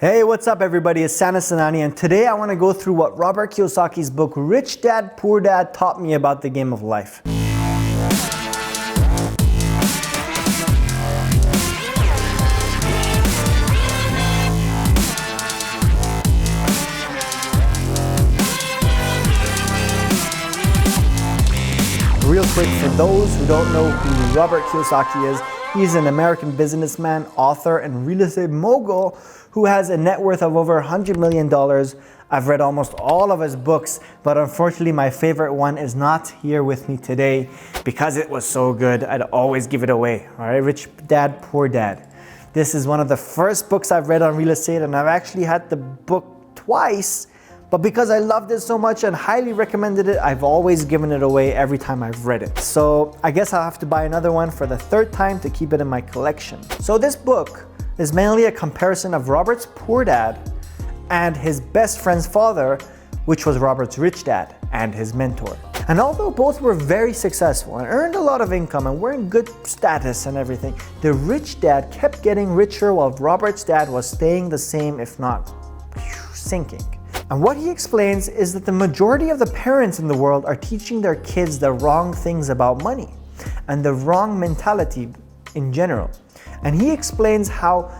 Hey, what's up everybody? It's Sanan Sanani, and today I want to go through what Robert Kiyosaki's book Rich Dad, Poor Dad taught me about the game of life. Real quick, for those who don't know who Robert Kiyosaki is, he's an American businessman, author, and real estate mogul who has a net worth of over $100 million. I've read almost all of his books, but unfortunately my favorite one is not here with me today because it was so good, I'd always give it away. All right, Rich Dad, Poor Dad. This is one of the first books I've read on real estate, and I've actually had the book twice, but because I loved it so much and highly recommended it, I've always given it away every time I've read it. So I guess I'll have to buy another one for the third time to keep it in my collection. So this book is mainly a comparison of Robert's poor dad and his best friend's father, which was Robert's rich dad and his mentor. And although both were very successful and earned a lot of income and were in good status and everything, the rich dad kept getting richer while Robert's dad was staying the same, if not sinking. And what he explains is that the majority of the parents in the world are teaching their kids the wrong things about money and the wrong mentality in general. And he explains how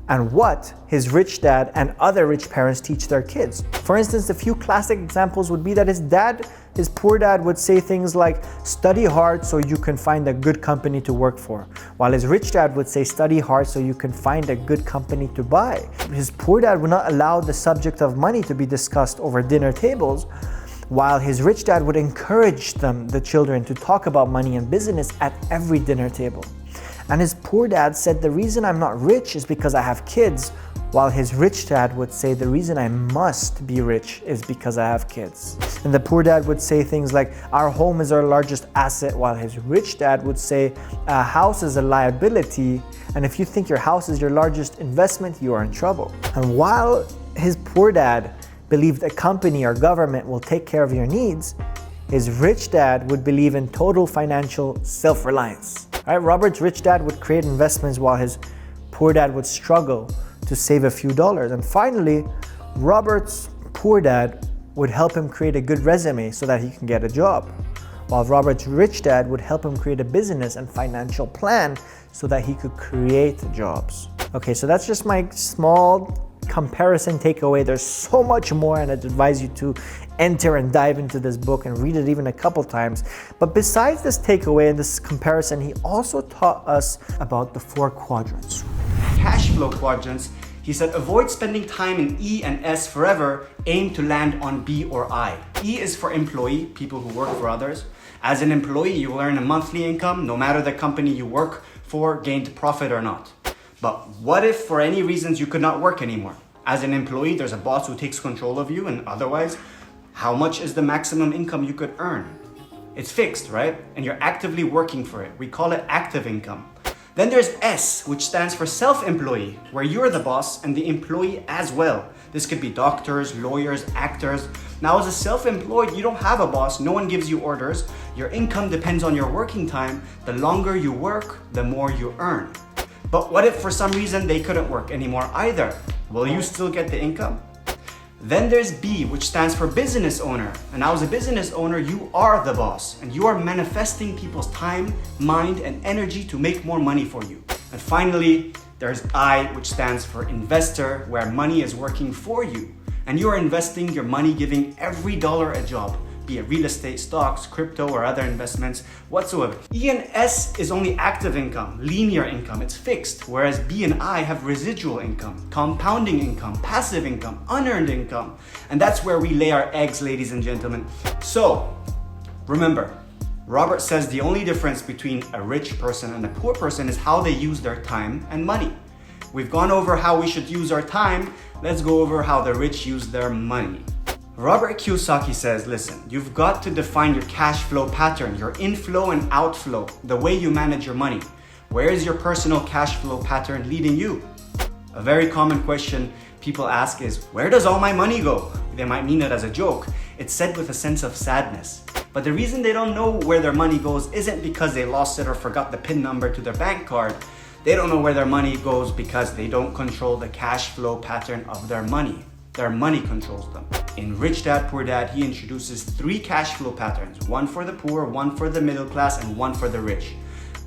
and what his rich dad and other rich parents teach their kids. For instance, a few classic examples would be that his poor dad would say things like, study hard so you can find a good company to work for, while his rich dad would say, study hard so you can find a good company to buy. His poor dad would not allow the subject of money to be discussed over dinner tables, while his rich dad would encourage the children, to talk about money and business at every dinner table. And his poor dad said, the reason I'm not rich is because I have kids, while his rich dad would say, the reason I must be rich is because I have kids. And the poor dad would say things like, our home is our largest asset, while his rich dad would say, a house is a liability, and if you think your house is your largest investment, you are in trouble. And while his poor dad believed a company or government will take care of your needs, his rich dad would believe in total financial self-reliance. Right? Robert's rich dad would create investments while his poor dad would struggle to save a few dollars. And finally, Robert's poor dad would help him create a good resume so that he can get a job, while Robert's rich dad would help him create a business and financial plan so that he could create jobs. Okay, so that's just my small comparison takeaway. There's so much more, and I'd advise you to enter and dive into this book and read it even a couple times. But besides this takeaway and this comparison, he also taught us about the 4 quadrants. Cash flow quadrants. He said, avoid spending time in E and S forever, aim to land on B or I. E is for employee, people who work for others. As an employee, you will earn a monthly income no matter the company you work for gained profit or not. But what if for any reasons you could not work anymore? As an employee, there's a boss who takes control of you, and otherwise, how much is the maximum income you could earn? It's fixed, right? And you're actively working for it. We call it active income. Then there's S, which stands for self-employee, where you're the boss and the employee as well. This could be doctors, lawyers, actors. Now, as a self-employed, you don't have a boss. No one gives you orders. Your income depends on your working time. The longer you work, the more you earn. But what if for some reason they couldn't work anymore either? Will you still get the income? Then there's B, which stands for business owner. And now as a business owner, you are the boss and you are manifesting people's time, mind, and energy to make more money for you. And finally, there's I, which stands for investor, where money is working for you. And you are investing your money, giving every dollar a job, be it real estate, stocks, crypto, or other investments whatsoever. E and S is only active income, linear income, it's fixed, whereas B and I have residual income, compounding income, passive income, unearned income. And that's where we lay our eggs, ladies and gentlemen. So remember, Robert says the only difference between a rich person and a poor person is how they use their time and money. We've gone over how we should use our time. Let's go over how the rich use their money. Robert Kiyosaki says, listen, you've got to define your cash flow pattern, your inflow and outflow, the way you manage your money. Where is your personal cash flow pattern leading you? A very common question people ask is, where does all my money go? They might mean it as a joke. It's said with a sense of sadness. But the reason they don't know where their money goes isn't because they lost it or forgot the PIN number to their bank card. They don't know where their money goes because they don't control the cash flow pattern of their money. Their money controls them. In Rich Dad, Poor Dad, he introduces 3 cash flow patterns, one for the poor, one for the middle class, and one for the rich.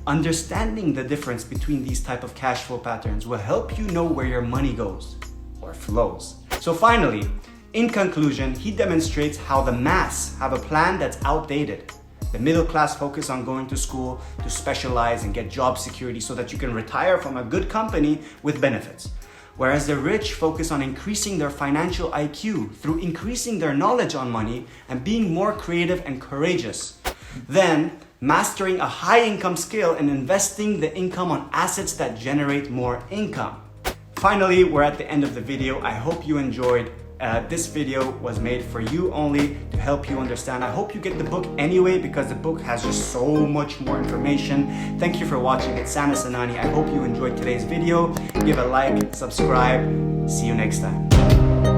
Understanding the difference between these type of cash flow patterns will help you know where your money goes or flows. So finally, in conclusion, he demonstrates how the mass have a plan that's outdated. The middle class focus on going to school to specialize and get job security so that you can retire from a good company with benefits. Whereas the rich focus on increasing their financial IQ through increasing their knowledge on money and being more creative and courageous. Then, mastering a high income skill and investing the income on assets that generate more income. Finally, we're at the end of the video. I hope you enjoyed. This video was made for you only to help you understand. I hope you get the book anyway because the book has just so much more information. Thank you for watching. It's Sanan Sanani. I hope you enjoyed today's video. Give a like, subscribe. See you next time.